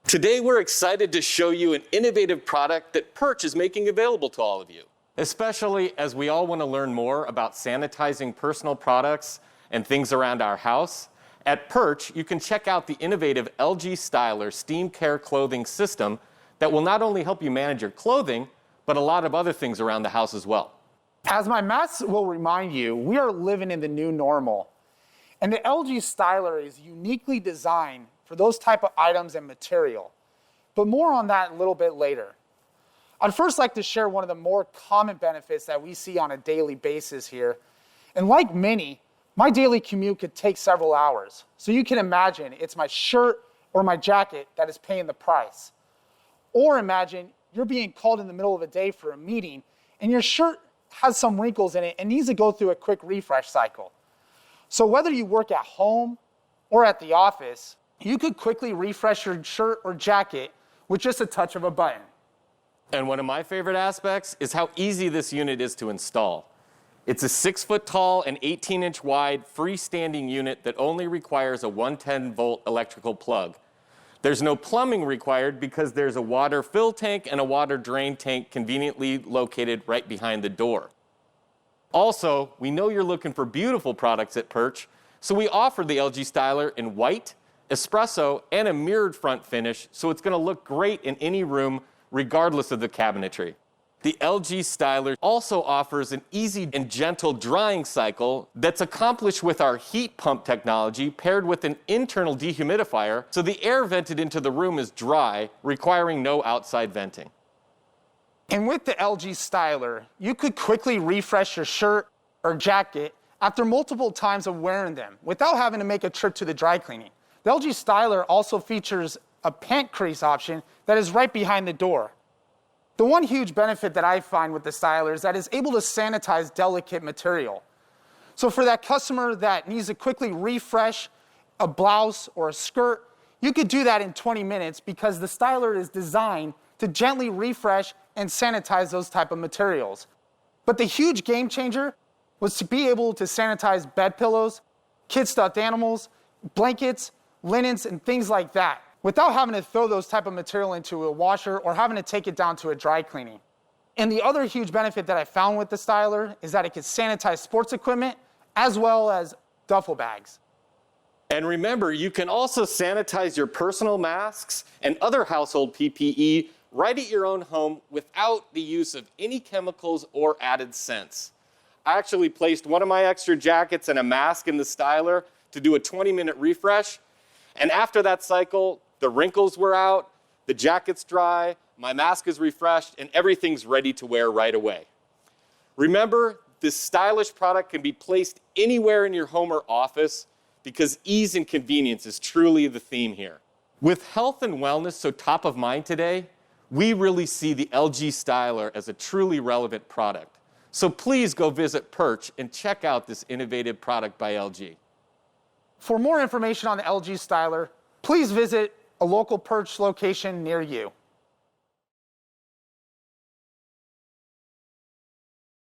Today we're excited to show you an innovative product that PIRCH is making available to all of you. Especially as we all want to learn more about sanitizing personal products and things around our house. At PIRCH, you can check out the innovative LG Styler Steam Care Clothing System that will not only help you manage your clothing, but a lot of other things around the house as well. As my masks will remind you, we are living in the new normal. And the LG Styler is uniquely designed for those type of items and material. But more on that a little bit later. I'd first like to share one of the more common benefits that we see on a daily basis here. And like many, my daily commute could take several hours. So you can imagine it's my shirt or my jacket that is paying the price. Or imagine you're being called in the middle of a day for a meeting and your shirt has some wrinkles in it and needs to go through a quick refresh cycle. So whether you work at home or at the office, you could quickly refresh your shirt or jacket with just a touch of a button. And one of my favorite aspects is how easy this unit is to install. It's a 6-foot tall and 18-inch wide freestanding unit that only requires a 110-volt electrical plug. There's no plumbing required because there's a water fill tank and a water drain tank conveniently located right behind the door. Also, we know you're looking for beautiful products at PIRCH, so we offer the LG Styler in white, espresso, and a mirrored front finish, so it's going to look great in any room regardless of the cabinetry. The LG Styler also offers an easy and gentle drying cycle that's accomplished with our heat pump technology paired with an internal dehumidifier, so the air vented into the room is dry, requiring no outside venting. And with the LG Styler, you could quickly refresh your shirt or jacket after multiple times of wearing them without having to make a trip to the dry cleaning. The LG Styler also features a pant crease option that is right behind the door. The one huge benefit that I find with the Styler is that it's able to sanitize delicate material. So for that customer that needs to quickly refresh a blouse or a skirt, you could do that in 20 minutes because the Styler is designed to gently refresh and sanitize those type of materials. But the huge game changer was to be able to sanitize bed pillows, kid stuffed animals, blankets, linens, and things like that without having to throw those type of material into a washer or having to take it down to a dry cleaning. And the other huge benefit that I found with the Styler is that it can sanitize sports equipment as well as duffel bags. And remember, you can also sanitize your personal masks and other household PPE right at your own home without the use of any chemicals or added scents. I actually placed one of my extra jackets and a mask in the Styler to do a 20-minute refresh. And after that cycle, the wrinkles were out, the jacket's dry, my mask is refreshed, and everything's ready to wear right away. Remember, this stylish product can be placed anywhere in your home or office because ease and convenience is truly the theme here. With health and wellness so top of mind today, we really see the LG Styler as a truly relevant product. So please go visit PIRCH and check out this innovative product by LG. For more information on the LG Styler, please visit a local PIRCH location near you.